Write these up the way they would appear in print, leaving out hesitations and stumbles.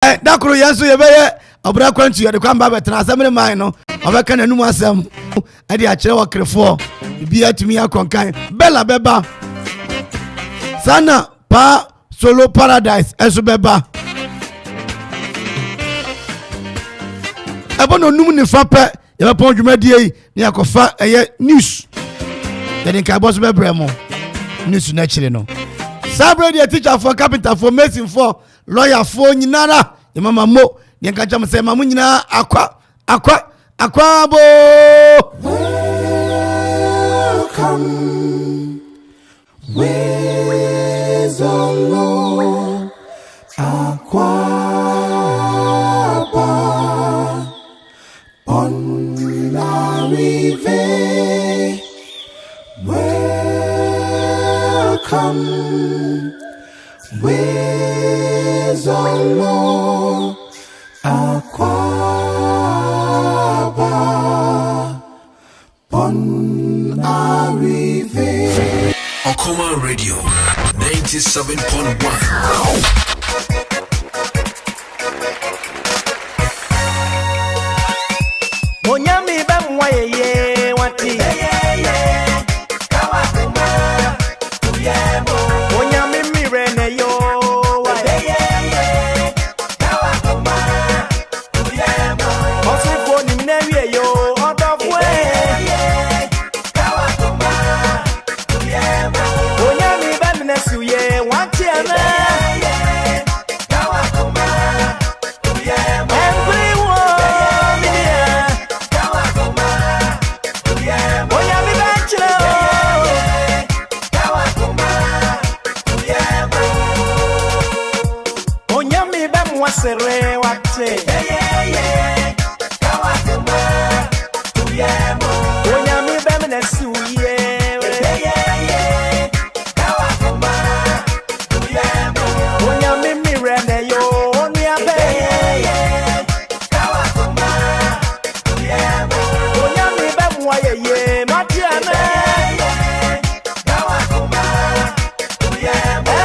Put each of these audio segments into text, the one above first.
Dakuro Yansu Yabeye, Obra Quantu, the Kwamba, Transamina Mino, Ovaka and Numasam, Adi Achewa Crefo, Bia to me a conkai, Bella Beba, Sana, Pa, Solo Paradise, Esubeba. Abono Numuni Fapa, Yapon Jumedia, Niakofa, a news. Then in Cabos Bebremo, news naturally no. Sabre, teacher for carpenter for mason for lawyer for Ninara, your mama mo, Yankajam say Mamunina, aqua bo. Welcome, where's our Lord? Aqua on la rive. Welcome, where's our Lord? Aquaba on arrive. Okuma Radio 97.1. Monyami bamwa ye wati kawakuma uyemo monyami mirene yo kawakuma uyemo osifo ni mnewie yo odofwe kawakuma uyemo monyami bamne suye wati ana kawakuma uyemo Sere wate kawakuma uyemo onyami bemne suye kawakuma uyemo onyami mirene yo oniabe kawakuma uyemo onyami bemwa ye matiana kawakuma uyemo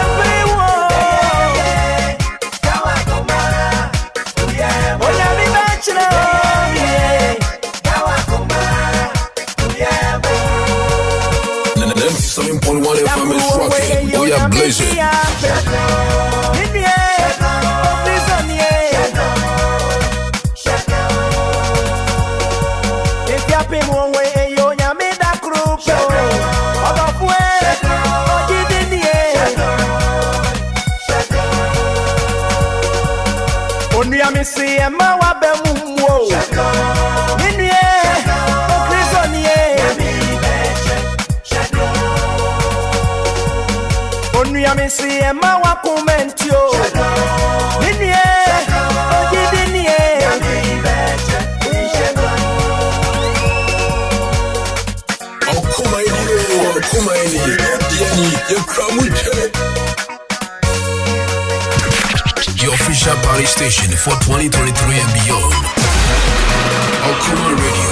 FM is rocking. We are blazing. See a mawabem wo. Onyami see a mawakumentio. The official party station for 2023 and beyond. Okuma Radio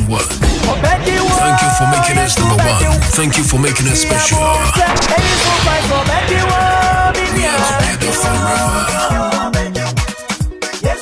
97.1. Thank you for making us number one. Thank you for making us special. We are together forever. Yes,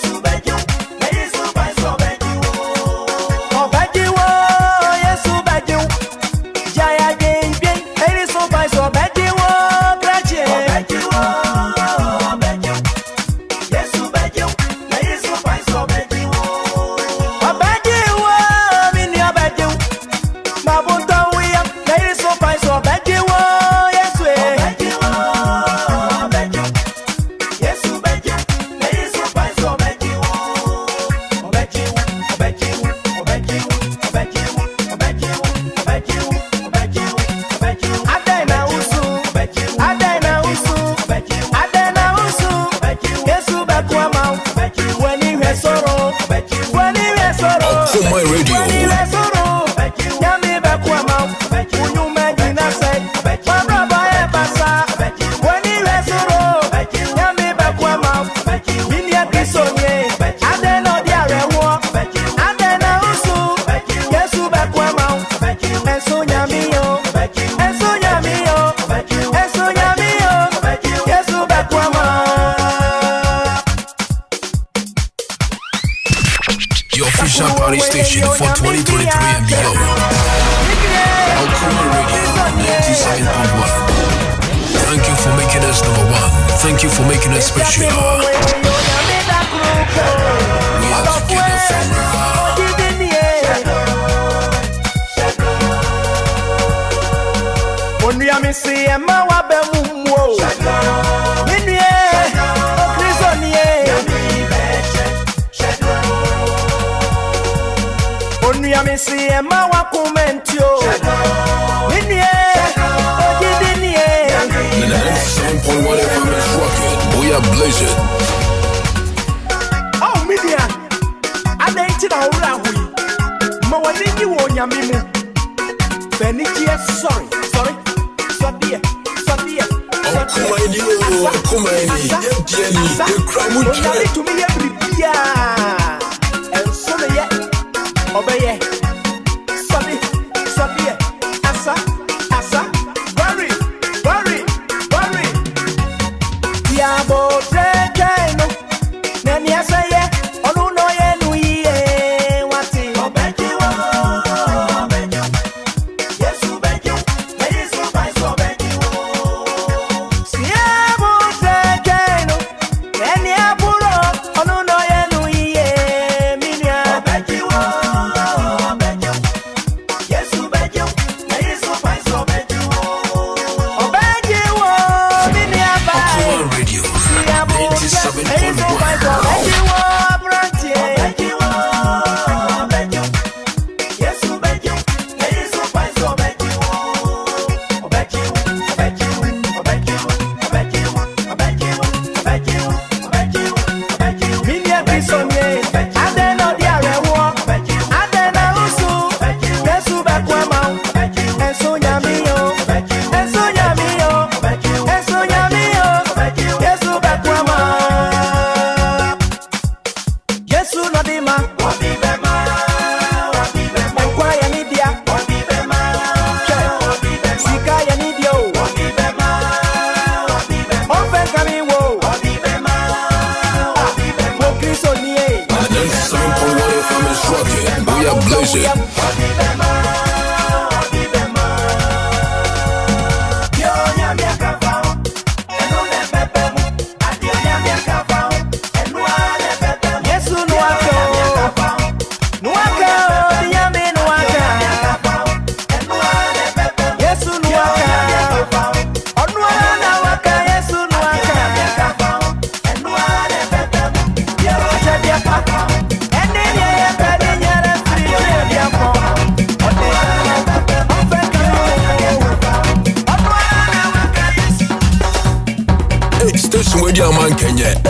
official party station for 2023 and beyond. Okuma Radio 97.1. Thank you for making us number one. Thank you for making us special. We are together forever. Onuya mi si ema wa be mu o. Minue o Kristo nie. Onuya mi si ema wa kumenti o. Minue o gidi nie. 97.1 FM is rocking. We are blazing. Oh media. Adenti na ora hui. Ma wani ni wo nyame mu. Benikie sorry.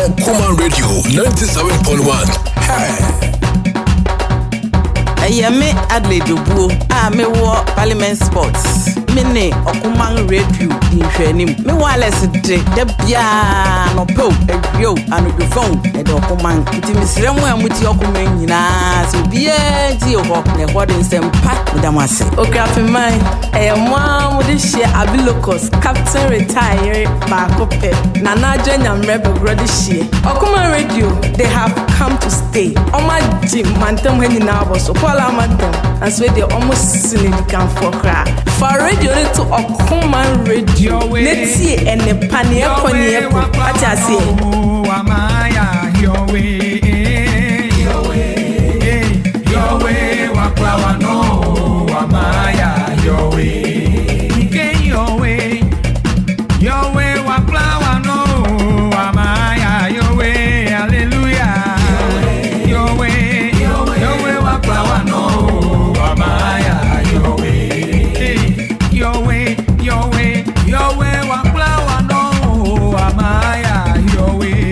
Okuma Radio 97.1. Hey. Ayame Adelaide Obuo, me wo Parliament Sports. Me ne Okuma Radio nhwanim. Me wireless de bia no po edwo anodo phone e de Okuma. Nti misrem a muti Okuma nyina so bia ti ho ne hode nsempa medamase. Ografe man mo de share Abilokos captain retire ba kope. Nana Janyamre Brother share. Okuma Radio they have come to stay. Oma Jim mantem nyina boso kwala mantem. And so they almost significant for cry. For radio to Okuma Radio. Let's see and the panier pony at us here. Your way, Waklawa no, Amaya, your way. Your way, Waklawa no, Amaya, your way, hallelujah. Your way, Waklawa no, Amaya, your way. Your way, Waklawa no, Amaya, your way.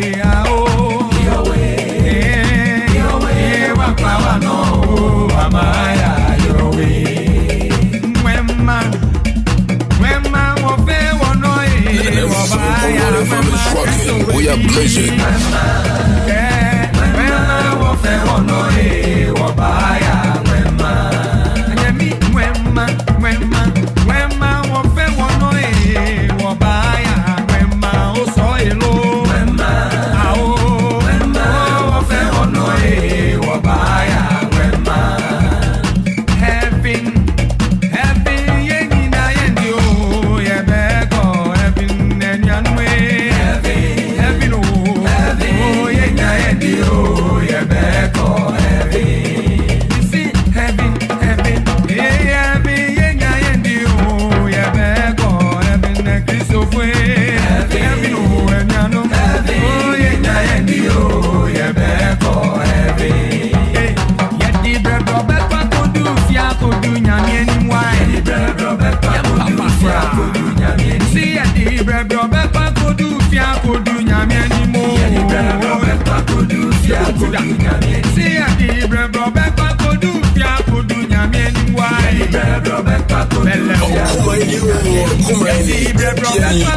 Okumani, Jenny, the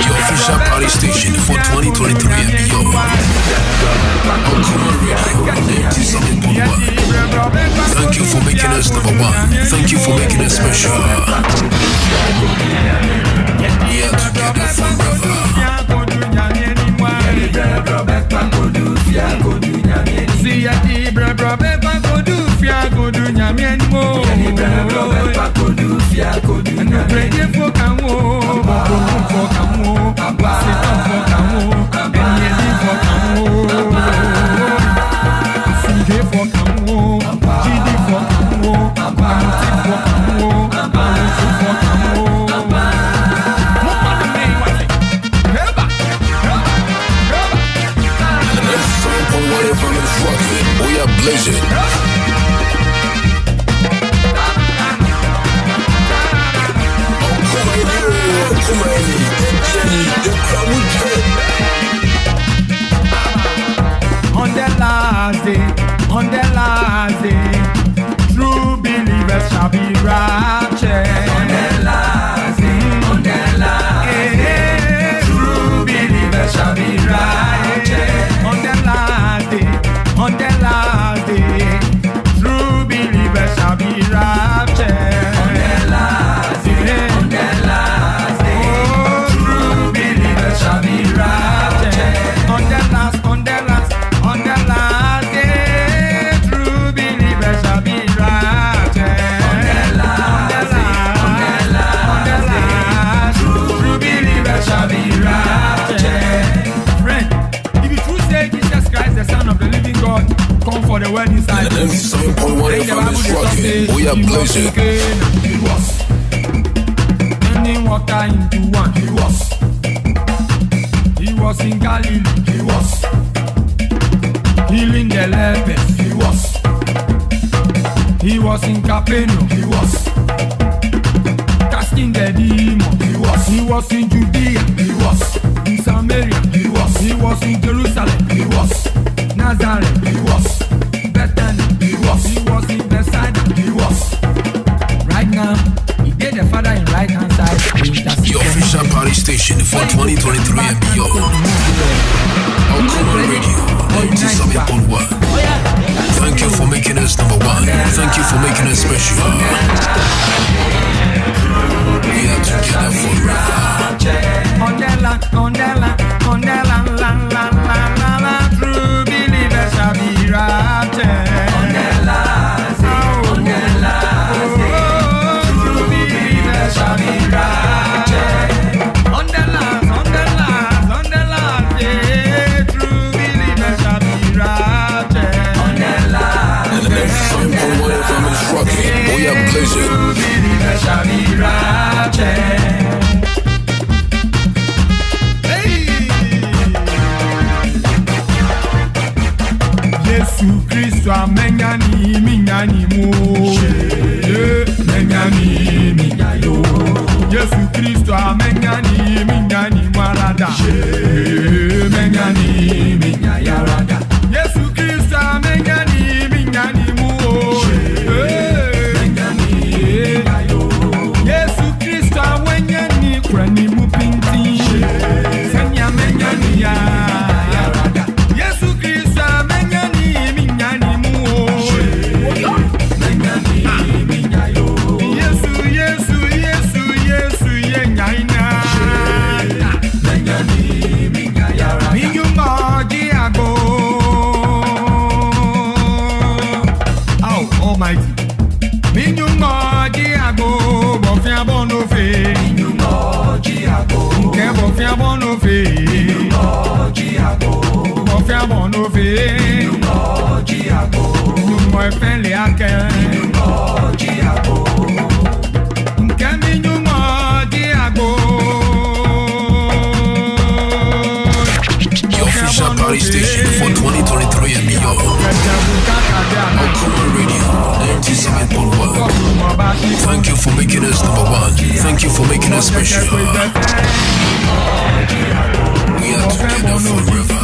your official party station for 2023 and beyond. Okuma Radio, 97.1. Thank you for making us number one. Thank you for making us special. We are together forever. We are blazing. On the last day, true believers shall be raptured. On the last day, true believers shall be raptured. On the last day, true believers shall be raptured. On the last day, oh, true believers shall be raptured. On the last day, true believers shall be raptured. On the last, true believers shall be raptured. Friend, if you truly say Jesus Christ, the Son of the living God, come for the wedding side. 97.1 FM is rocking. We are blazing. He was turning water into wine. He was in Galilee. He was healing the lepers. He was in Capernaum. He was casting the demon. He was in Judea. He was in Samaria. He was in Jerusalem. He was Nazareth. He was Bethany. He was in Bethsaida. He was right now. He did the Father in right hand side. Your official party station for 2023 and beyond. Okuma Radio, 97.1. Thank you for making us number one. Thank you for making us special. We are together forever. On the land, true believers shall be raptured. On the last day, true believers shall be raptured. On the last day, true believers shall be raptured. On the last day, 97.1 FM is rocking. We are blazing. true believers shall be raptured. Yesu Kristo amenyani minyani mu menyani minyayo. Yesu Kristo amenyani minyani marada menyani minyayarada. Yesu Kristo amenyani minyani mu menyani minyayo. Yesu Kristo amenyani kwani mu pinti senya menyani ya. Yesu Kristo amenyani minyani mu menyani minyayo. Yesu yenyaina menyani minyayara. Minyuma giago. Oh Almighty. Minyuma giago bofia bonofe. Minyuma giago. Ke bofia bonofe. Minyuma giago. Bofia bonofe. Minyuma giago. Mo efele ake. Minyuma giago. Ke minyuma giago. Your official party station for 2023 and beyond. Thank you for making us number one. Thank you for making us special. We are together forever.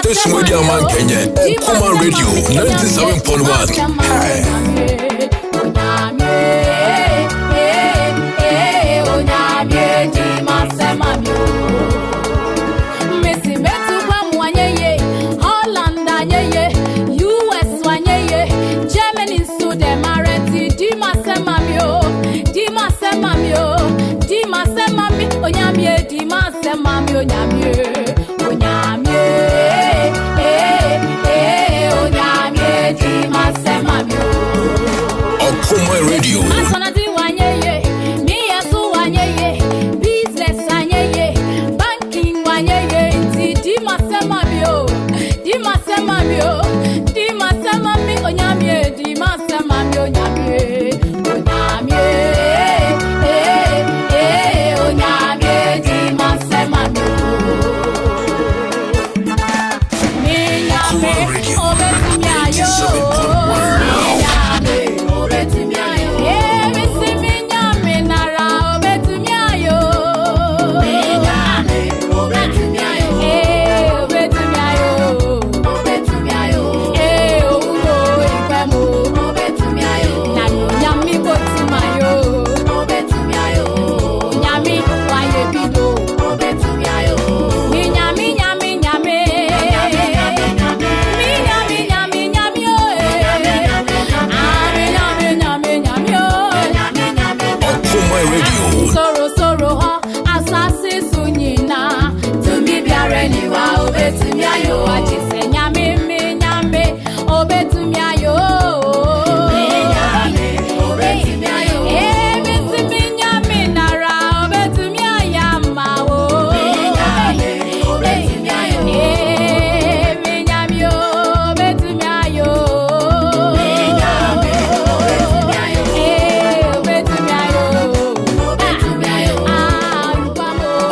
Station Radio Man Kenya, Okuma Radio 97.1. Okuma Radio.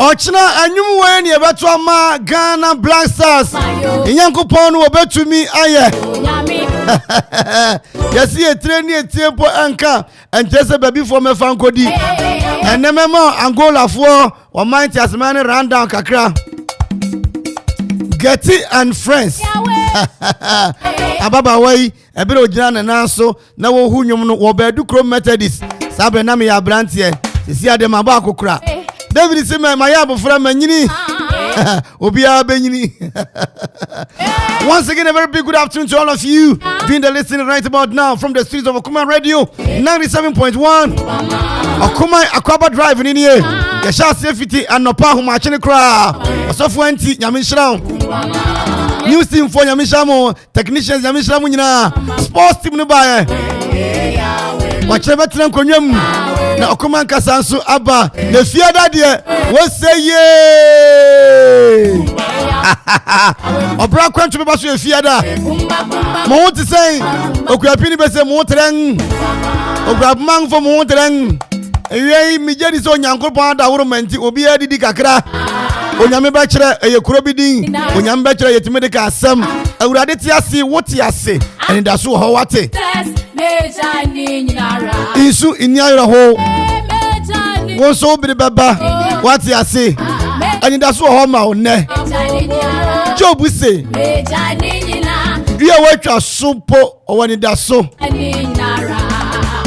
Ochina anyum wen ye beto ama Ghana Black Stars. Inyankopon wo betumi aye. Yesi etreni etiempo anka enchese baby for me fankodi. Enememo Angola fo o mind asmane run down kakra. Getty and Friends. Ababa wai ebere ogina na nanso na wo hu nwom no wo bedu krom Methodist. Sabe na me ya brantie. Sisi ade maba akokura. David Sima Mayabo from Manyini. Obia Benyini. Once again, a very big good afternoon to all of you doing the listening right about now from the streets of Okuma Radio 97.1. Okuma Akwaba Drive in here. Yasha Safety and Nopa Humachini Kra. Osofuenti Yamin News team for Yamishamo, technicians Yamishamunina, sports team Nubaye. Whatever time Konyam. Na Okuma Kasansu Abba the fiada dear what say ye Obra kwantu beba so fiada mo want to say okuapini be say mo tren ograb man for mo tren eyi mi jedi so nyankopon da woro manti obi adidi kakra onyame ba kire eyekuro bidin onyame ba kire yetime de ka asem awurade ti ase woti ase eni da so ho wate Isu inyara ho won so bi baba wati ase ani da so ho ma one Job say dia watwa sopo owani da so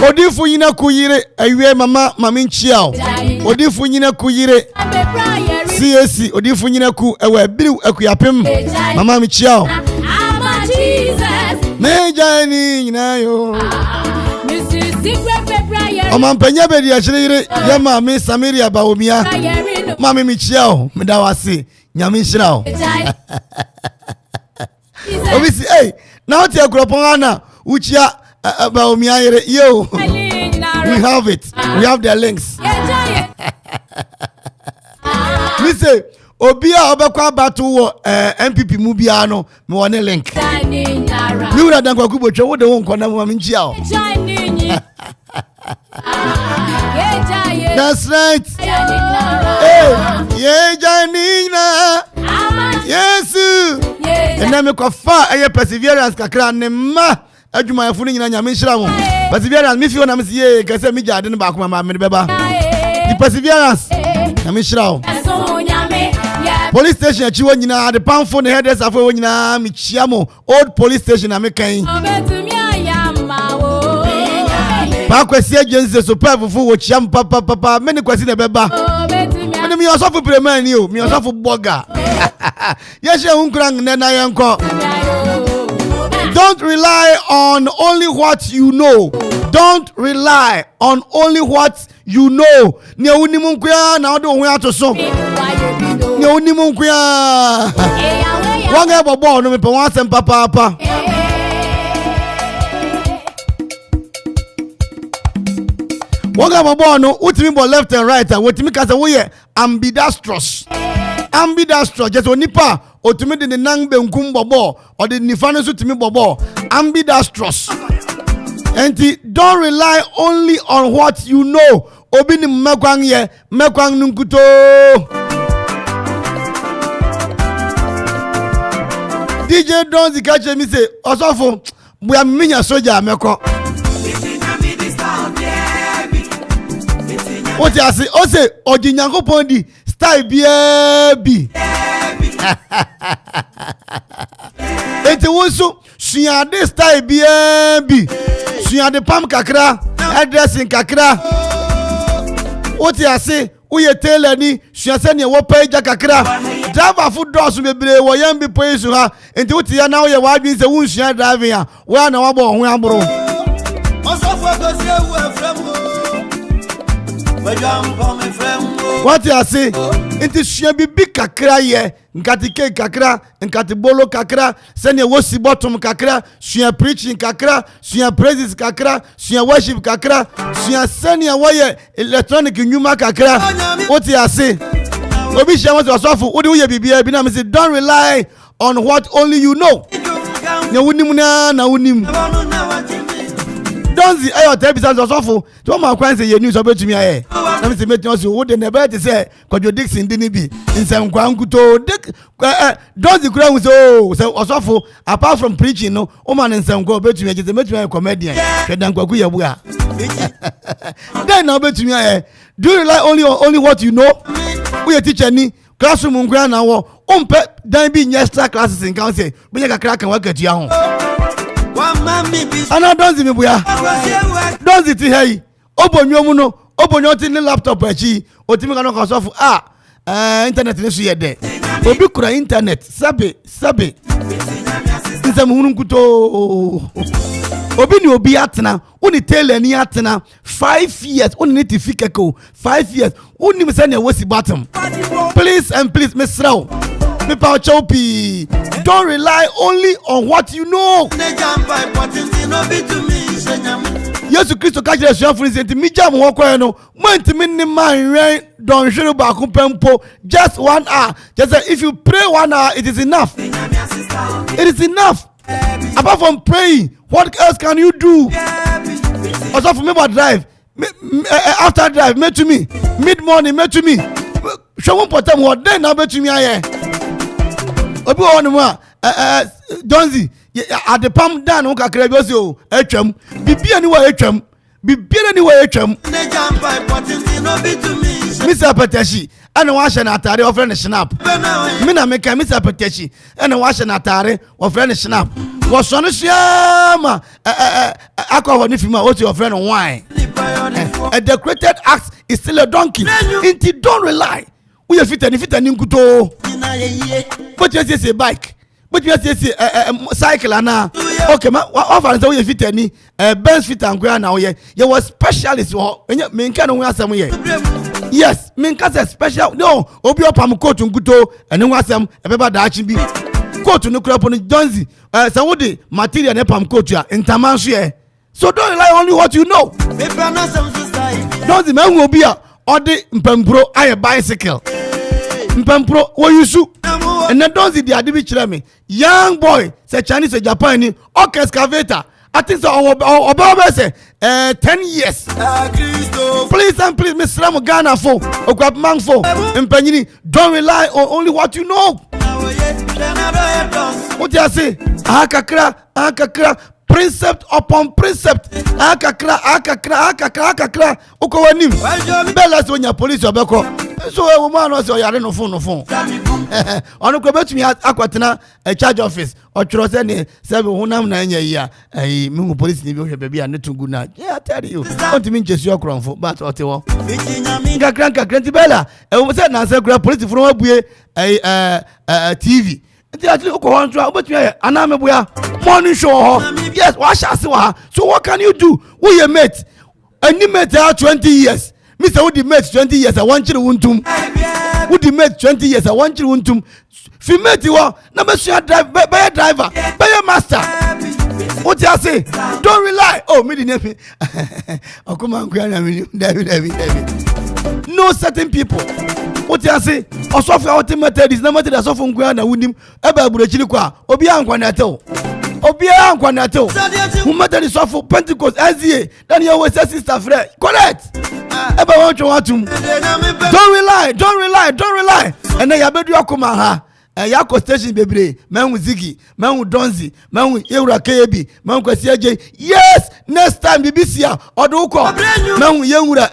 odifu nyina kuyire awie mama nchiao odifu nyina kuyire CAC odifu nyina ku ewa biru akuyapem mama nchiao Mejani nyina yo Omampenya be dia chire ye maame Samaria Baomia. Maame mi chia o, me da wase. Nyame nhira o. Obisi hey, now te akropon ana uchia Baomia yere yo. We have it. We have the links. Me say Obia obekwa battle wo MPP mu bia no me wone link. Mi wura dan kwaku botwe wo de won kona ma nchia o. That's right. Hey, ye janina. Yes. And me ko fa eye perseverance kakra ne ma adwuma yafo ni nyina nyame nhira mo. Perseverance me fi wona me se ka se me jade ne ba ko ma me beba. The perseverance nyame nhira o. Police station achi wo nyina the panfo ne headers afo wo nyina me chiamo old police station na me kan. Ba kwesi agency superfufu wo chiam papa me ne kwesi ne beba. Me mi osofu premier ni o mi osofu blogger. Yes unkrang ne na yenko. Don't rely on only what you know. Don't rely on only what you know. Ni unimu nkuya na odo ho atoso. Ni unimu nkuya. Wanga bobo no me pe wan asem papa. Wanga bobo no utimi bo left and right and wetimi kasa wo ye ambidextrous. Ambidextrous just onipa otumi de nang benkum bobo or the nifa no so timi bobo ambidextrous. And don't rely only on what you know. Obi ni mekwang ye mekwang nunkuto. DJ Donzi catch me say osofo we am minya soja meko. What you say? O say Odinyankopon di style bi. Ete wonso suade style bi. Suade pam kakra, addressing kakra. What you say? Uye tailor ni suase ne wo page kakra. Driver food doors bebre wo yam bi police ha. Ente what you now ye wadwin say won sua driving a. Wo na wo bo ho abro. Osofo go say wo afram. What you say? It is Shabi kakra ye, nkati cake kakra, nkati bolo kakra, send your wosi bottom kakra, she preaching kakra, she praises kakra, she worship kakra, she send your way electronic nyuma kakra. What you say? Obi Shama was awful. What do you be? Don't rely on what only you know. Don't see ayo television was awful. To my clients say news about me aye. Let me say make you what the never to say Kojo Dixon didn't be in some kwankuto don't the crowd so awful apart from preaching no man in some go bet me just make me a comedian. Then kwaku ya bua. Then now bet me aye. Do you rely only what you know? We a teacher ni classroom ngwa na wo umpe dan bi extra classes in council. Be ka crack and work at you. Ana don't see me buya. Don't see hey. Obonyo no. Obonyo ti ni laptop achi. Otimi ka no ka so internet ni so ye de. Obi kura internet sabe. Nsam hunu kuto. Obi ni obi atena. Oni tell ni atena 5 years. Oni ni tifikeko 5 years. Oni me say na wosi bottom. Please and please me sraw. Me pa chopi. Don't rely only on what you know. Yesu Christo catch the show for instance. Me jam wo kwa no. Mentimi ni man rain don hwere ba ko pempo just 1 hour. Just say if you pray 1 hour it is enough. It is enough. Apart from praying, what else can you do? Also for me about drive. After drive, me to me. Mid morning, me to me. Show one part time what then now me to me aye. Obi won mo Donzi at the palm down o kakra bi o se o atwam bibia ni wa atwam bibia ni wa atwam Mr. Patashi ana wa hye na atare o friend snap me na me ka Mr. Patashi ana wa hye na atare o friend snap wo so no siama akwa ho ni fima o to your friend wine a decorated axe is still a donkey don't rely we fitani nkuto but you say bike but you say cycle ana okay ma offer say we fit any Benz fit and go na we was specialist me nka no asem ye yes me nka say special no obi opam coat nkuto ene ho asem ebeba daachi bi coat no crop no Jonesy say wo de material na pam coat a intermanso ye so don't rely only what you know Jonesy me hu obi a odi mpampro aye bicycle mpampro wo yusu and then don't see the adibi chile me young boy say Chinese or Japan ni okay excavator I think so about say 10 years please and please Miss Ram Ghana for Okwap man for Mpanyini don't rely on only what you know what you say akakra precept upon precept akakra ukowanim bella so nya police obeko so a woman no so yare no phone onu ko betumi akwatena a charge office o tworo se ne se honam na anya yi a me police ni bi o hwe bia ne tungu na yeah tell you want me nchesu okronfo but o te wo nkakra ti bella e se na se kura police furu abue TV nti atli ko hon tro betumi ana meboya morning show yes wa shase wa so what can you do who your mate any mate 20 years me say who the mate 20 years I want you wuntum who the mate 20 years I want you wuntum fi mate wo na me sua drive be driver be master what you say don't rely me the name okuma nkuya na me David no certain people what you say osofia ultimate this na mate osofo nkuya na wunim eba aburachiri kwa obi ankwa na tell who mate the osofo Pentecost SDA then you always say sister Fred correct eba watum don't rely and then you bedu akoma ha yako station bebre manwu zigi manwu donzi manwu ewura kebi manwu kwasi aje yes next time BBC odo uko manwu yewura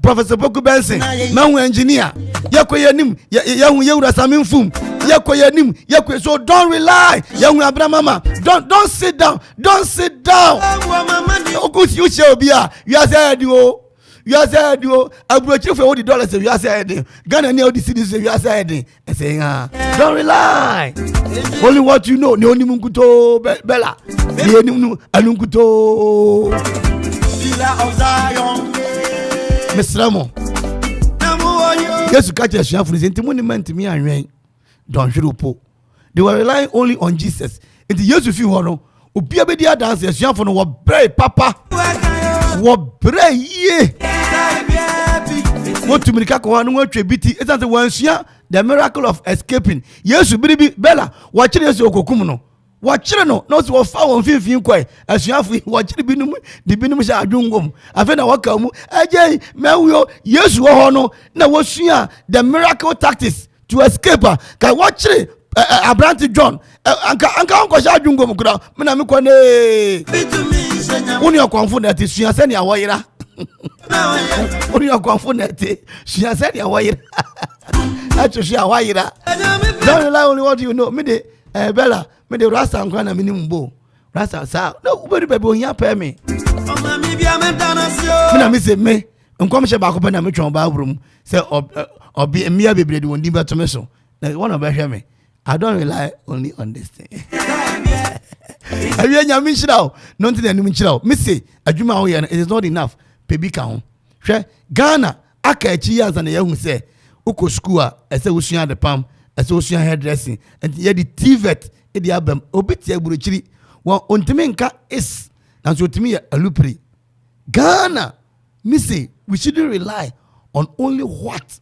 Professor Poku Benson manwu engineer yako yanim yahu yewura saminfum yako yanim yako so don't rely yahu abramama don't sit down okusi you shall be you are said you are said you abrochi for all the dollars you are said Ghana near the cities you are said saying don't rely only what you know ni oni munkuto bella ni oni anunkuto bila of Zion Mr. Mo yes you catch a chef for the monument me and don't shrupo they were relying only on Jesus in the years of you hono obi abedia dance chef for no wo pray papa wo pray ye what to me kako wan wan twebiti it say wan sua the miracle of escaping yesu biribi bella wa kire yesu okokum no wa kire no no so fa won finfin kwai asuafo wa kire binum de binum sha adwungom afa na waka mu agye mewuo yesu ho no na wo sua the miracle tactics to escape ka wa kire Abraham John anka onko sha adwungom kura me na me kwane woni akwamfo na ti sua se ne awoyira woni akwamfo na ti sua se ne awoyira achoshi awoyira don't rely only what you know me de bella me de rasta ankwa na minim bo rasta sa no ubedi bebe ohia pa me me na me se me nkom she ba ko pa na me twon ba abrum se obi emia bebre de wondi beto me so na one be hwe me I don't rely only on this thing. Awie nya mi shira o no nti na ni mi shira o me say adwuma ho ye it is not enough pebi ka ho hwe Ghana aka achi ya na yahu say uko school a ese usua de pam ese usua hairdressing and ye the TVET e di abam obiti agburochiri won ontime nka is na so otimi alupri Ghana me say we shouldn't rely on only what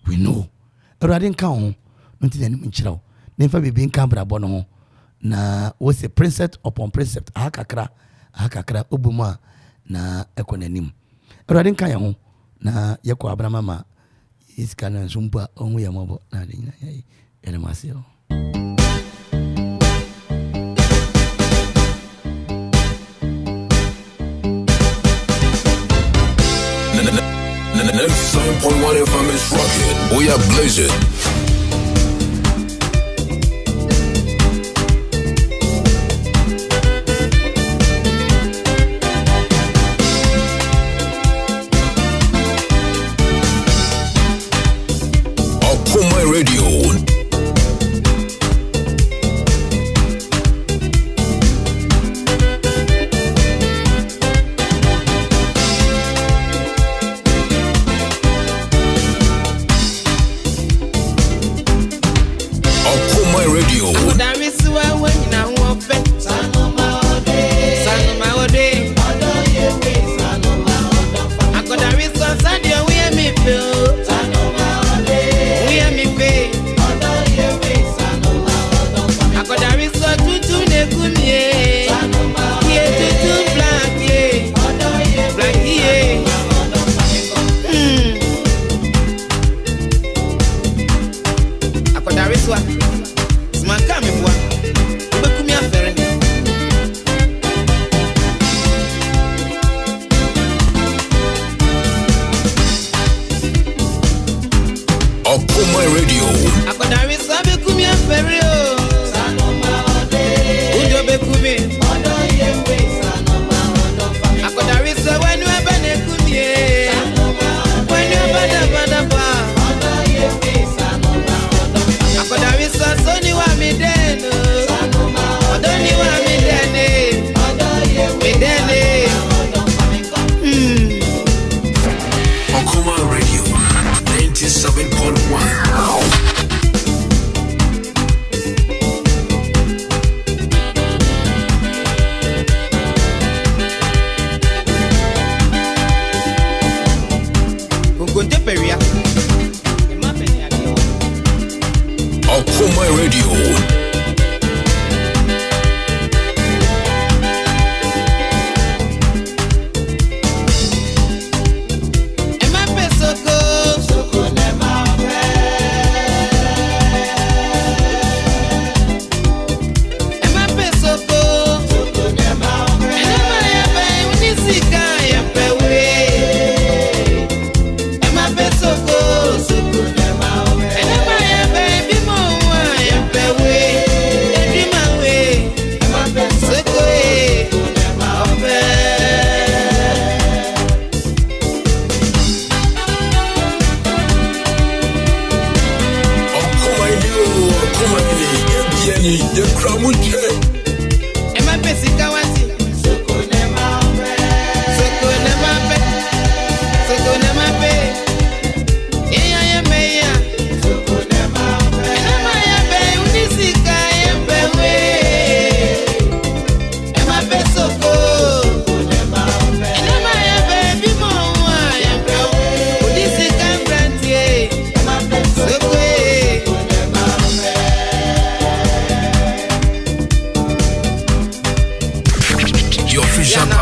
we know erade nka ho nti na ni mi shira o nemfa bebi nka brabo no ho na was a precept upon precept akakra obuma na ekonanim erade nka ya ho na yeko abrama ma iskana nsumpa onwu ya mabo na de nyina yayi ene masio Next 7.1 FM is rocking. We are blazing. Radio ketewa. Smaka me boa. Bekumi afere. Okuma Radio. Akodari sabe kumi afere o. Sanoma ode. Udo bekumi. Odo yewe sanoma odo fami. Akodari sa wenu abane kumi e. Sanoma ode. Wenu abada bada ba. Odo yewe sanoma odo fami. Akodari sa soni wa mi deno. Sanoma odo ni wa mi dene. Odo yewe mi dene. Odo fami ko. Okuma Radio 97.1. Okuma Radio.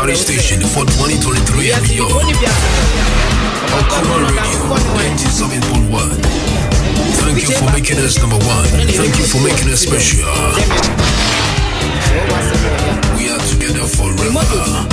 Party station for 2023 and beyond. Okuma Radio 97.1. Thank you for making us number one. Thank you for making us special. We are together forever.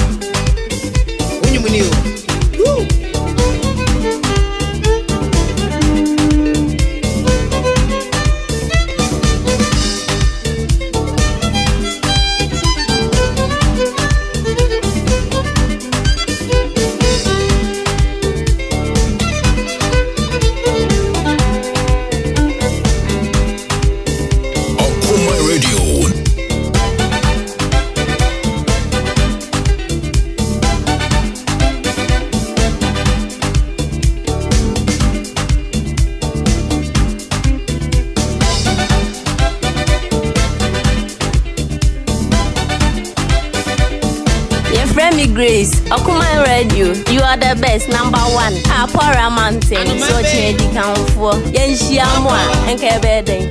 Grace, Okuma Radio, you are the best, number one. Apora Mountain, so Chedi count for Yenshiamwa and Kebede.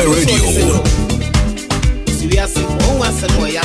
Okuma Radio. Serious, oh, what's a boy?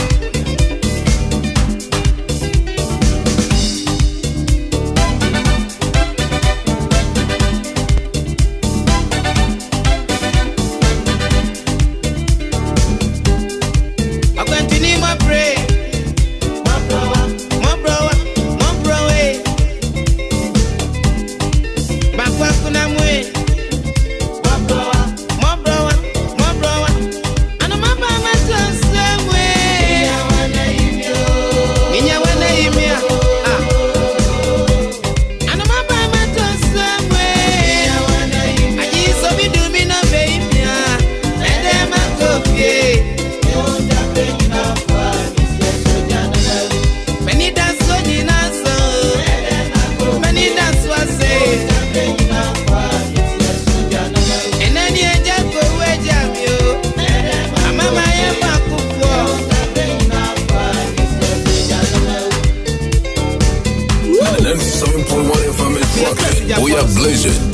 We are blazing.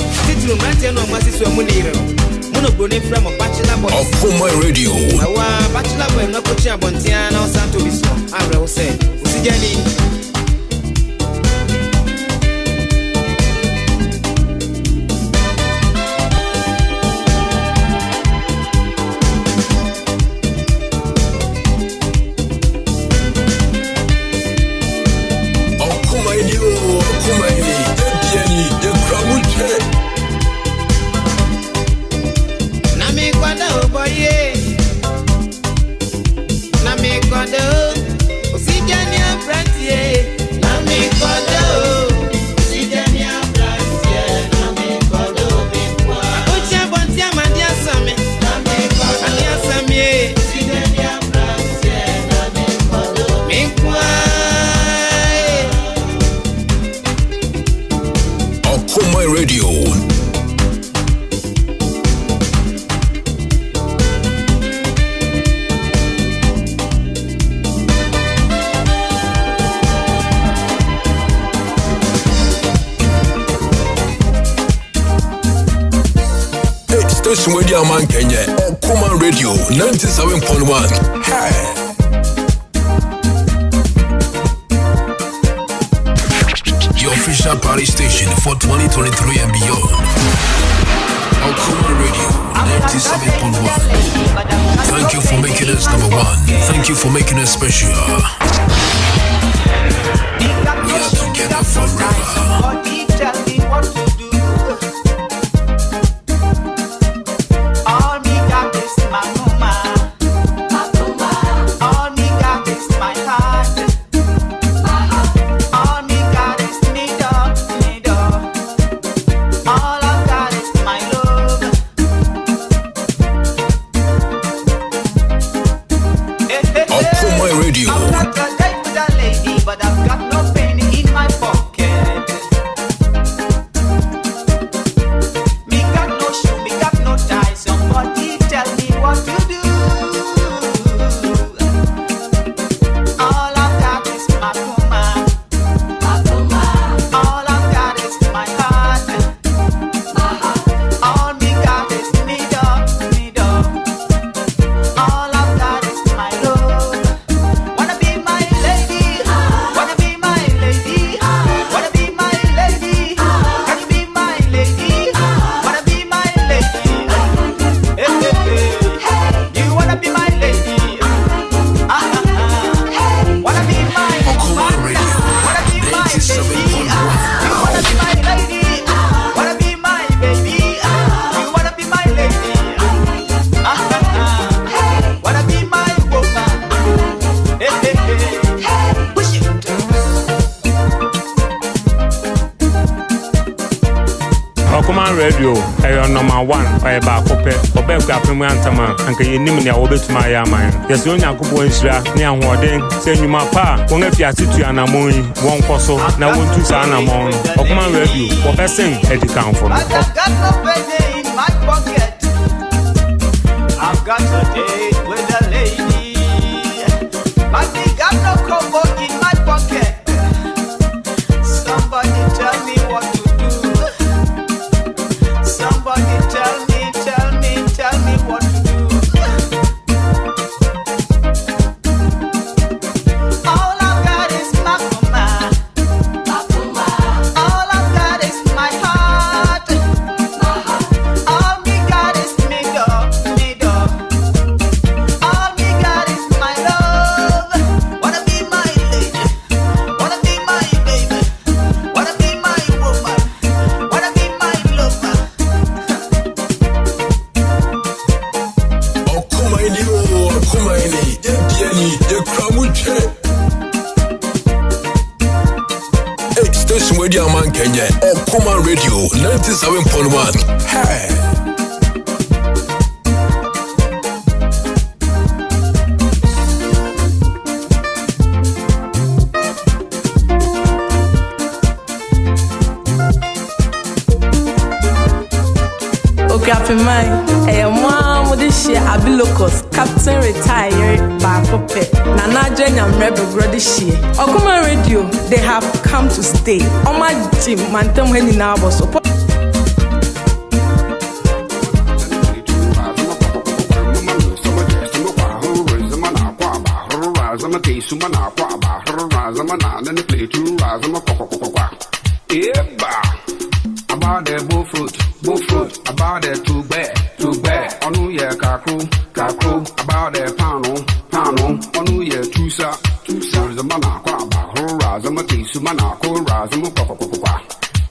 Okuma Radio. Bachelor boy, no coaching Bontiana or Santo Bispo. I will say, Usigani. Station Radio Man Kenya, Okuma Radio 97.1. Hey. Your official party station for 2023 and beyond. Okuma Radio 97.1. Thank you for making us number one. Thank you for making us special. We are together forever. Radio, number one, by about Copper, or Beck Captain Antama, and can you name me a bit to my yaman? Yes, you know, Kubuensra, near Warden, send you my pa, one of your city and a moon, one cosso, now one to Sana Mon, Okuma Radio, what I sing, Eddie Count for me. I've got no penny in my pocket. I've got a date with a lady, but they got no combo in my pocket. Somebody tell me what to do. Somebody tell me what to do. station where the man Kenya or Common Radio 97.1. Hey. Abilocos, Captain Retired Bakope, Nanaja Nyamrebe Grodishie. Okuma Radio, they have come to stay. Oma Jim Mantem Henny Nabo support. About the bullfruit, about the too bad. Onu ye kakro, about the pano, onu ye tusa, zamana kwa bahora, zamati sumana kora, zamukwa.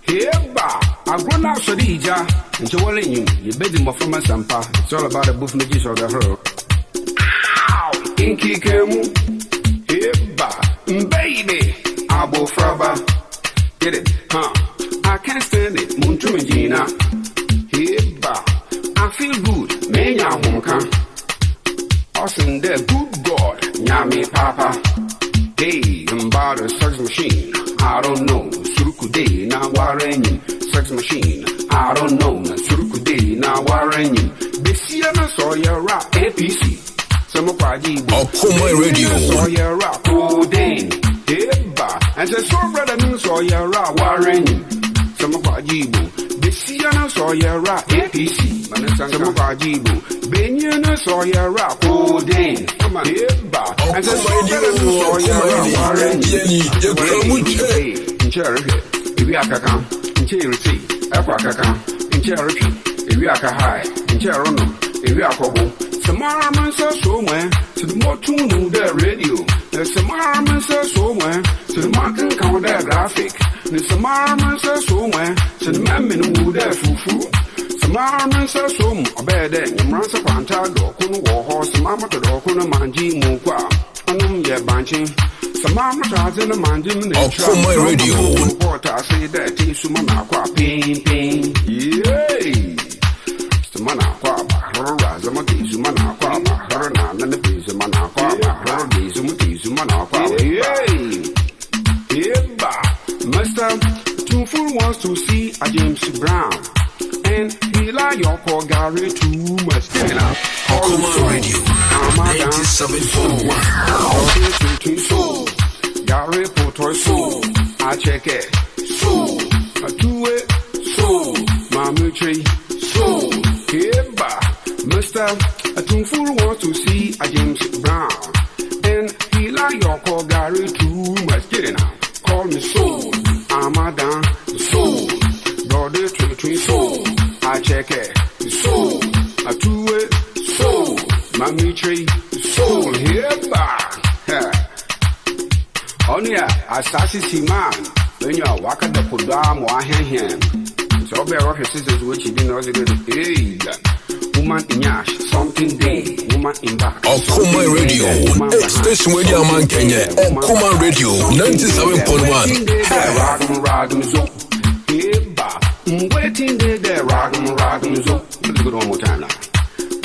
Heba, agrona sodija, and jolly you bed him from a sampa. It's all about the buffness of the herd. Inky kemu, heba, baby, abo fraba. Get it, huh? I can't stand it, Muntumagina. Heba. I feel good, menya honka. Awesome, the good God, nyami papa. Hey, I'm about a sex machine. I don't know, surukude na warenyim. Sex machine, I don't know, surukude na warenyim. Besia na soya rap APC. Some kwaji Okuma Radio. Soya rap codeine. Eba, and the so brother no soya rap warenyim. Some kwaji Besiana Soyera APC, Manasanga Bajibu, Benyana Soyera Codeine, Eba, and the Soyera Warren, Cherry, Ibiaka, Cherry, Aquaca, Cherry, Ibiaka High, Cherono, Ibiako. Samara says somewhere to the Motunu, the radio. There's Samara says somewhere to the market count their graphic. There's Samara says somewhere to the man who there fufu. Samara says some a bed and Yamrasa Panta, Dokun war horse, Mamma to Dokuna Manji Mukwa, Anum Ye Banching. Samara tries in the Manjim, Okuma Radio. What I say that Sumana pain. Yay! Samana Quaba, Zamaki, Zumana Quaba, Hernan, and the Pizamana Quaba, Herdi, Zumana Quaba. Yay! Master, Too Full wants to see a James Brown. And he like your poor Gary too much. Okuma Radio 97.1. Gary Potoy so I check it. So I do it. So Mamma Tree. So Heba, Mr. A Too Full wants to see a James Brown. And he like your poor Gary too much. Get it now. Call me so. I'm a down. So brother between so I check it. So I do it. So Mammy tree. So Heba. Only I sassy man. When you are walking the Pudam or hand. So bear off your sisters which you didn't know. Hey, woman in yash, something day, woman in back. Okuma Radio, station where the man Kenya. Okuma Radio 97.1. Ragam zo. Eba, waiting there, ragam zo. Let's go one more time now.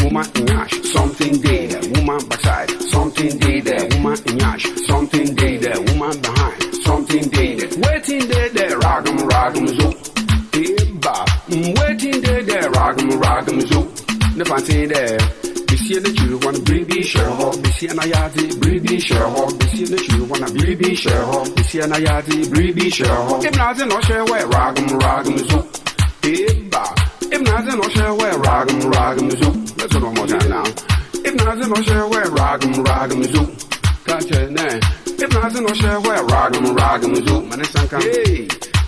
Woman in yash, something day there, woman backside, something day there, woman in yash, something day there, woman behind, something day there, waiting there, ragam zo. Waiting there, ragam zo. Never say there. Be see that you want to baby share, be see an ayati, baby share, be see that you want to baby share, be see an ayati, baby share. If not, no share where ragam zo. If not, no share where ragam zo. Let's go one more time now. If not, no share where ragam zo. Gotcha, nah. If not, no share where ragam zo. Manisanka, hey.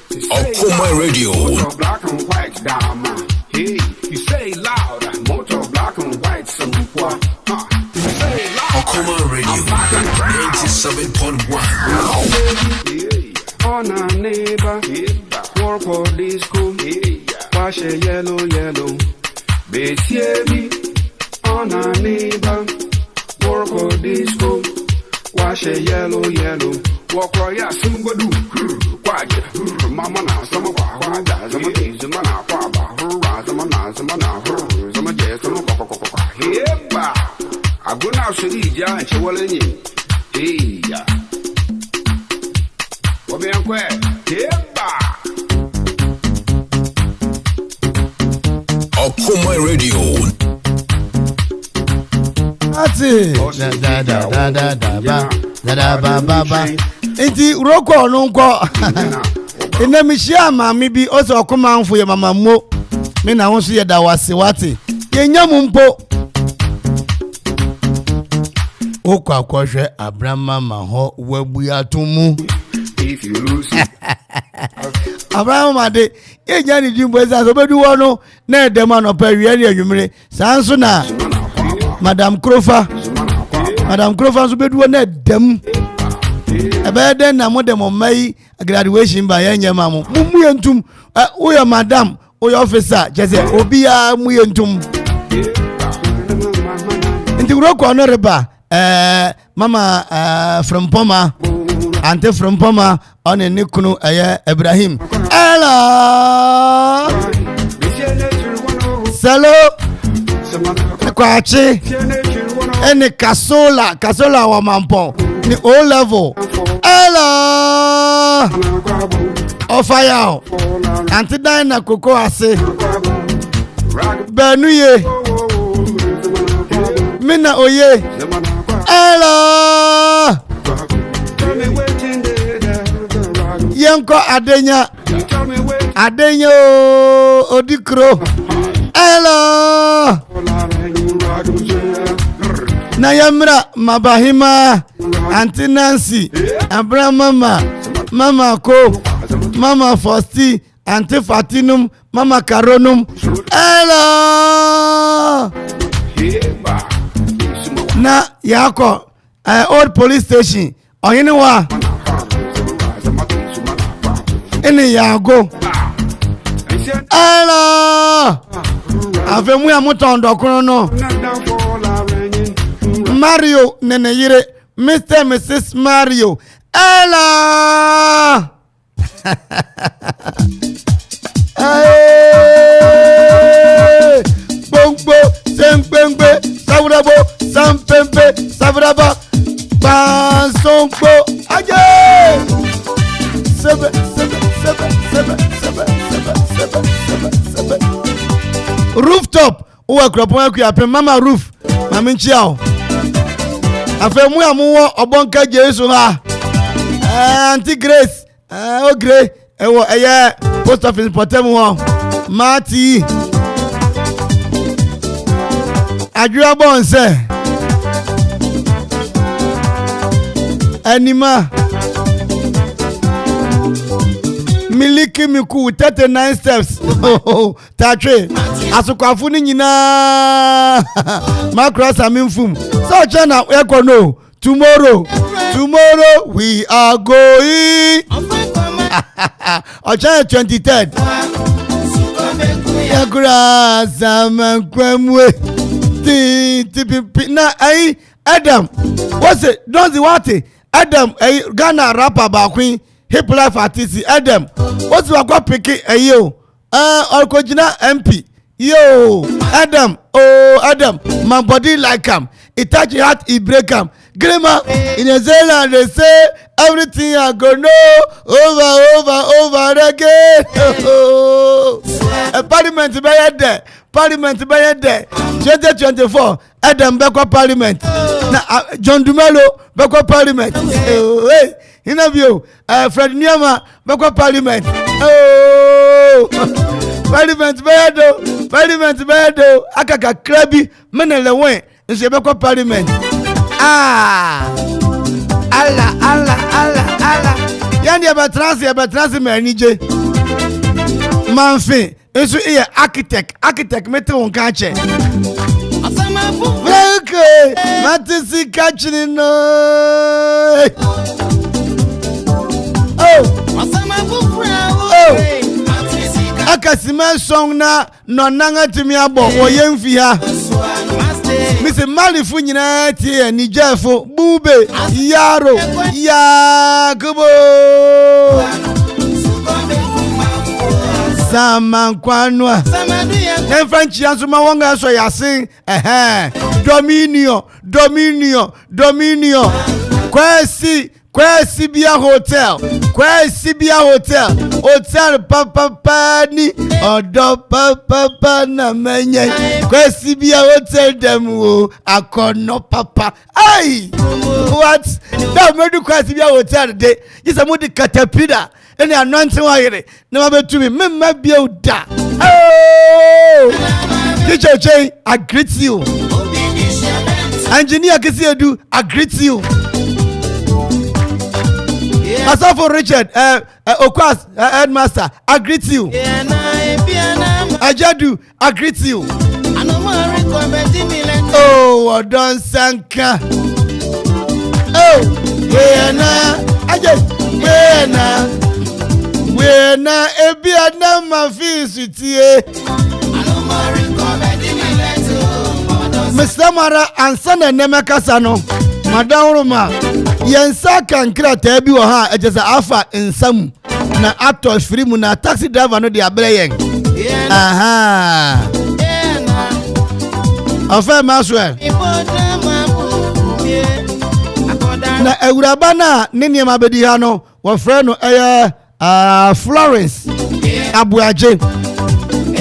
Okuma Radio. Motor black and white, dama. Hey, you say loud. Motor black and white, some poor. You say loud. Okuma Radio 97.1. On a neighbor, work for disco. Wash a yellow. Baby, on a neighbor, work for disco. Wash a yellow. Walk for ya, Sumbadu. Quiet. Yeah, she will in you. Hey, yeah. What be uncle? Okuma Radio. That's it. Da. Inti uroko nunko. Ina mishia mami bi oso okuma mfu ye mama mo. Me na wonso ye da wase wate. Ye nyamu mpo. Okwa kwahwe Abraham maho wabuya tumu. If you lose it. Abraham ade ye nyani dimbo eza so bedu wono na edema no pa wi ani adwumire sanso na Madam Krofa so bedu na edem ebeden na modem mai graduation ba ye nyama mo mu yentum wo madam wo officer jese obia mu yentum ndi uroko no reba mama from Poma Ante from Poma on a Nikunu Ibrahim. Hello. Salo. Kwachi. Ene Kasola wa mampo. Ni O level. Hello. Ofaya. Ante Dina Koko ase. Benuye. Mina oye. Hello. Yanko Adenya Odikro. Hello. Nayamra Mabahima Auntie Nancy Abraham Mama Ko Mama Fosti Auntie Fatinum Mama Karonum. Hello. Na yako old police station oyiniwa ene yago. Hello. Avemu ya mutondo kuno Mario neneyire Mr. Mrs. Mario. Hello. Hey. Bongbo sempembe savrabo sampembe savraba bansongbo aje. Sebe. Rooftop uwe kropo ku ya mama roof mama nchiao afemu ya muwo obonka Jesu ha Auntie Grace o Grace ewo eye post office potem ho Mati adua bonse anima Miliki miku 39 steps. Tatre asukwafu ni nyina makros aminfum. So chana eko no. Tomorrow we are going. Ochana 23rd. Yakura samankwemwe. Na ai Adam. What's it? Don't you want it? Adam Ghana rapper ba queen. Hip life artist Adam. What's your go pick yo? Orkojina MP. Yo, Adam. Oh, Adam. My body like him. It touch your heart, it break him. Grandma in New Zealand they say everything I go know over again. A parliament by there. 2024 Adam Beko Parliament. Na John Dumelo Beko Parliament. Hey. Interview Fred Nyama Beko Parliament. Oh, Parliament bedo akaka krabi menele wen nse Beko Parliament. Allah yani abatrans me anije manfin esu iye architect mete won ka che okay matisi kachini no. Akasima song na nonanga timi abo oyemfi ha. Mr. Malifu nyina tie ni jefo bube yaro yakubo Samankwanwa. Then French Yansuma wanga so yasin Dominion. Kwesi Bia Hotel. Hotel papa ni odo papa na menye. Kwesi Bia Hotel demu akono papa. Ay! What? That medu Kwesi Bia Hotel de. Just a mudi caterpillar. Any anointing wire. Never to me. Me bia uda. Oh! Teacher Jay, I greet you. Engineer Kisiedu, I greet you. Asafo Richard, Okwas, headmaster, I greet you. Ajadu, I greet you. Oh, Odon Sanka. Oh, Wena, Ebiana, Mafisutie. Mr. Mara and son and Nemakasano, Madame Roma. Yensa kankra tebi wo ha ejesa afa nsam na actors free mu na taxi driver no dia breyen aha afa maswell na ewuraba na ne niam bedi ha no wo frɛ no Florence Abuaje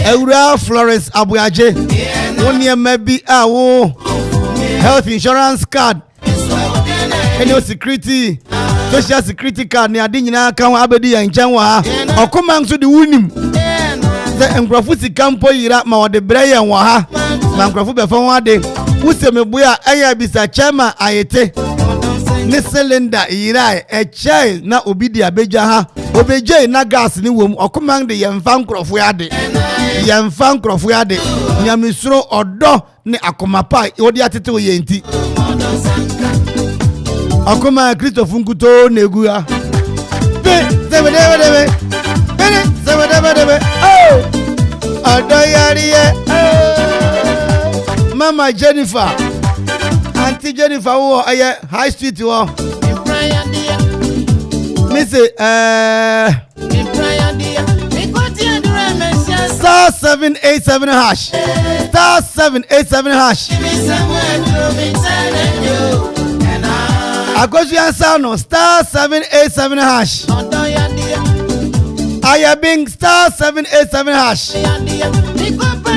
ewura Florence Abuaje wo niam bi a wo health insurance card any security social security card ni ade nyina kan abedi yan nchen wa okoma nso de wunim the engrofu sikampo yira ma wode breyen wa ha na engrofu be fa wade wusemebo a aya bisa chema ayete ne cylinder yira chai na obidi abeja ha obeje na gas ni wom okoma de yemfa engrofu ade nyamisro odo ne akomapa wode atete wo yenti Akoma Christophe Nkuto Negua. Oh! Adoyarie. Mama Jennifer. Auntie Jennifer wo High Street wo. Missy Star 787 hash. Star 787 hash. Akosu answer no star 787 hash. Ayabing star 787 hash.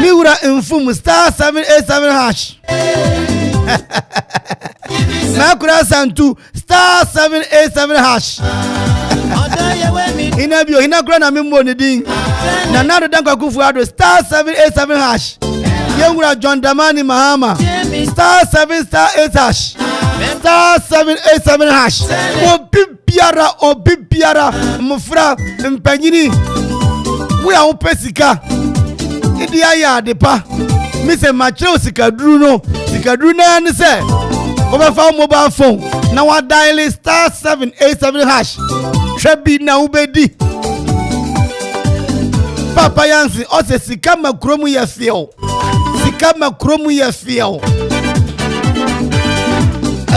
Miura infum star 787 hash. Nakura Santu star 787 hash. Inabio hinakura na mimbo ni ding. Na nado danka kufu ado star 787 hash. Yengura John Damani Mahama star 7 star 8 hash. Star 787 hash. Obibiara mufra mpanyini. We are pesika. Idi aya depa. Me se macheo sikadru no. Sikadru na ni se. Obefa mobile phone. Na wa dial star 787 hash. Trebi na ubedi. Papa Yansi ose sikama kromu ya fiel. Sikama kromu ya fiel.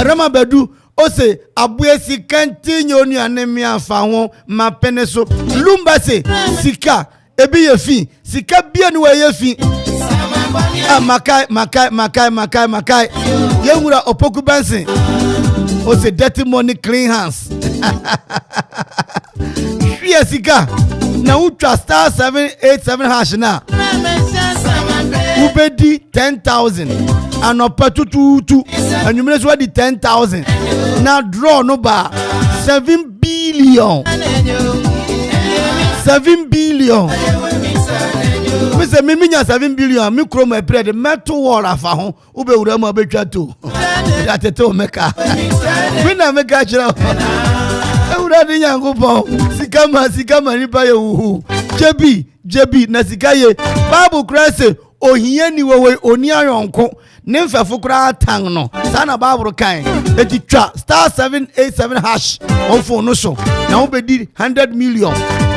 Rama Bedu ose abuesi kanti onu anemi afa won ma peneso lumba se sika ebi ye fi sika bia ni we ye fi makai yewura opoku bansin ose dirty money clean hands hwie sika na utwa star 787 hash na ubedi 10,000 anopa tututu anyumire so di 10,000 na draw no ba 7 billion me say me nya 7 billion me kro my bread metal wall afa ho ube wura ma betwa to atete meka we na meka chira wura di nyangopo sikama ni ba ye hu jebi na sikaye babu krase ohia ni wewe oni ayonko ne mfefo kura tang no sana baburu kan etitwa star 787 hash on phone no so na obedi 100 million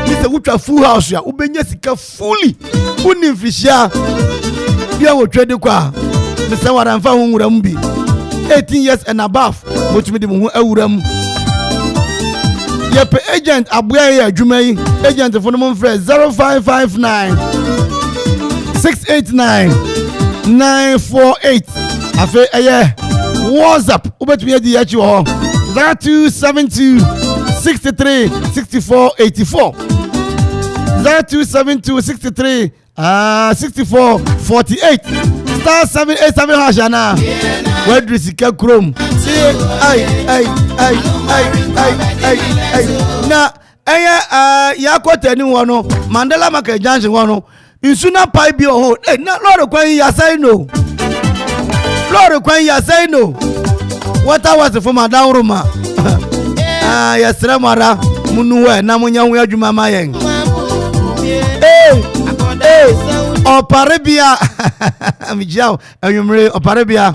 mi se wutwa full house ya ubenya sika fully uni fishia bia wo twede kwa me se wara mfa hu nwura mbi 18 years and above motumi de mu awura mu yepe agent aboya ya adwuma yi agent phone mo mfre 0559 689 948 afe WhatsApp ubetumi edi yachi wo 0272 63 64 84 0272 63 64 48 star 787 hashana wedri sika chrome ay na yakota ni wono Mandela Market Junction wono insuna pai bi oho na lord kwan ya say no what was for madam Roma yesre mara munuwe na munyanwu adwuma mayen Oparibia Amijao Ayumre Oparibia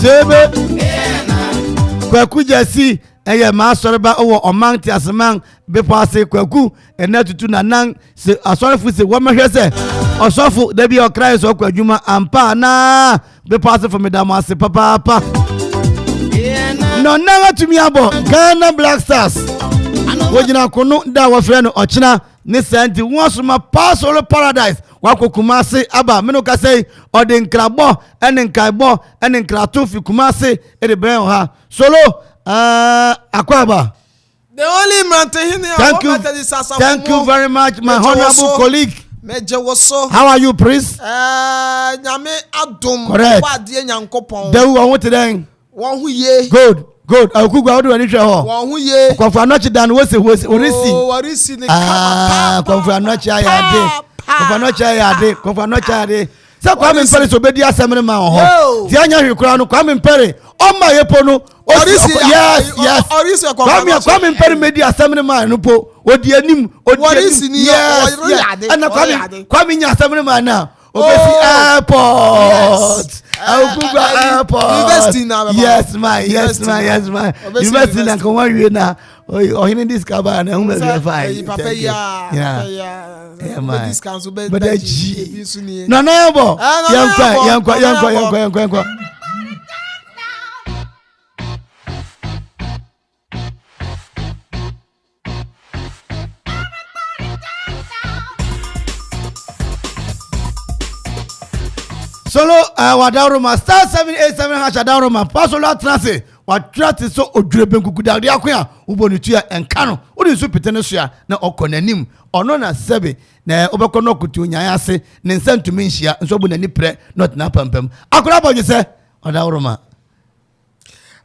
Sebe Kwaku Jesi eye ma soreba owo omanti aseman be passe kwaku enatutu nanan se asorefu se wo mehwe se osofu da bi okrai so kwadwuma ampa na be passe for medam ase papa no na tumi abo Ghana Black Stars wojina kono da wo frɛ no ochina ne senti wonsoma Pasolo Paradise wakokumase aba meno ka sei odinkrabo eninkaebo eninkrato fi kumase edebren ha solo akwaba the only man thank you very much my honorable colleague how are you priest nyame adom wade nyankopon dewu won teden won hu ye good akugwa odu ani hwe ho won hu ye kofa nochi dan wo se orisi ni kama kofa nochi ayade se kwa me mpere so bedi asemre ma ho ti anya hwekura no kwa me mpere o ma yepo no orisi kwa me mpere medi asemre ma no po odi anim orisi ni ana kwa me nya asemre ma na obesi airport Augugwa airport university na yes my university na ko wan wi na o hin this kaba na hu me verify papa ya this council be no yabo yankwa Solo Wadauroma star 787 Hashadauroma Pasolo Trance watrate so odreben kukuda de akwa ubonu tua enka no odi so petene so ya na okonanim ono na sebe na obekọ no kutu nyan ase ne nsantumi nhia nso bu nani pre not na pampam akora boje se Wadauroma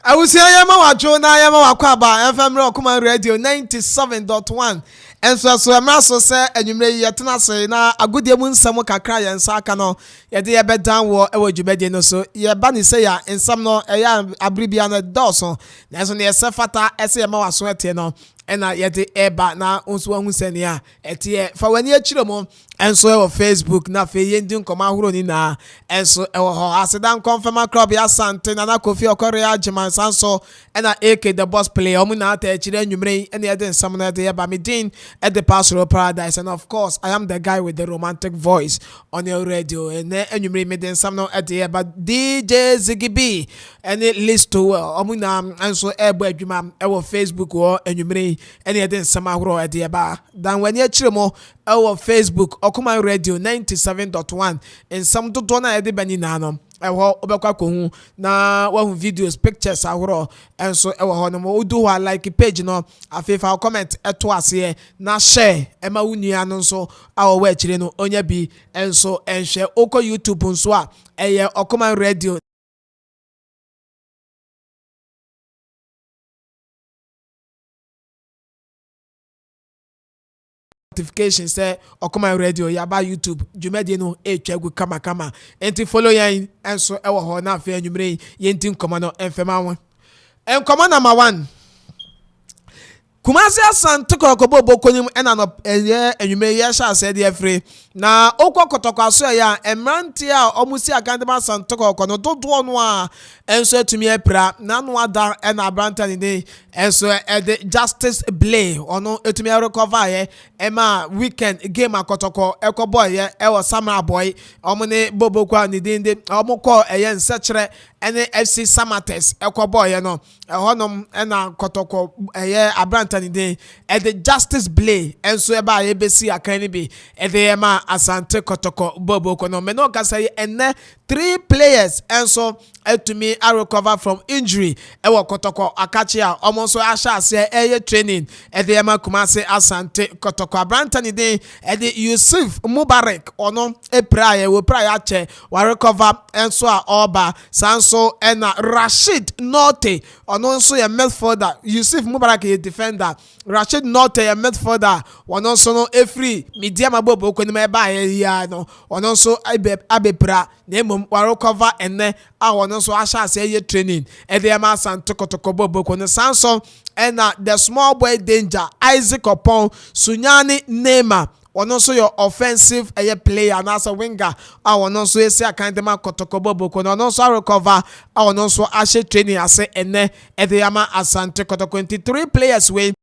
awusia yema wajo na yema wakwaba FM Okuma Radio 97.1 enso so emraso se enwumre yetena se na agodie mu nsam kakra ye nsa aka no ye de yebedan wo ewajubede no so ye ba ni se ya nsam no eya abribia no doso na so ne se fata ese yema waso ete no ena ye de eba na onso hu senia ete fa wani akire mo enso e wo Facebook na fe ye ndi nkoma horo ni na enso e wo ho asedan confirm club ya sante na Kofi Okore agyeman sanso ena AK the boss player omu na ata akire anwumre ena ye de nsam na de eba medin at the Pasolo Paradise, and of course I am the guy with the romantic voice on your radio and anwumre me den sam no at the but DJ Ziggy B and it list to omuna enso ebo adwuma e wo Facebook wo anwumre ena ye de nsam ahoro at the ba dan wani akire mo our Facebook Okuma Radio 97.1 and some dodo na ede bani na no ewo obekwa ko hu na wa videos pictures ahoro enso ewo ho no mo do wa like page no afefa comment eto ase na share ema wunua no nso awo wa akire no onya bi enso enhwe oko YouTube nso a eye Okuma Radio notification say Okuma Radio yaba YouTube jumedi no etwagu kama enti follow yan enso ewo ho na afa anwumre yenti nkoma no enfema won enkoma number 1 Kumasi asante kokobo bokonim ena no anwumre ye sha se de afre na okwa kotoko aso ya emrante a omusi agandema asante kokko no dodo no a enso atumi apra na no ada ena abranta ni dey enso the Justice Blay ono etumi recover ye ema weekend game akotoko ekoboy ye ewo Samuel Boy omune bobokwa ni dinde omukọ eye nsechere ene FC Samates ekoboy ye no ehonom ena kotoko eye abranta ni dey the Justice Blay enso eba ye besi akan ni bi ede ema asante kotoko boboko no me no kasa ye ene 3 players enso etumi a recover from injury ewo Kotoko Akachi a omo so ahya ase eye training edema Kumasi Asante Kotoko Abrantani de Yusuf Mubarak ono prayer we prayer che wa recover enso a oba sanso ena Rashid Norte ono nso ye midfielder Yusuf Mubarak ye defender Rashid Norte ye midfielder ono nso no efri medium abobo ko ni me ba ya no ono nso abepra na emom wa recover ene a ono nso ahya ase ye training edema Asante Kotoko bobo ko ne sanso ena the small boy danger Isaac Opon Sunyani Neymar ono so your offensive player na as a winger a ono so esi akandema Kotoko bobo ko ono so recover a ono so ahye training ase ene edema Asante Kotoko 23 players wey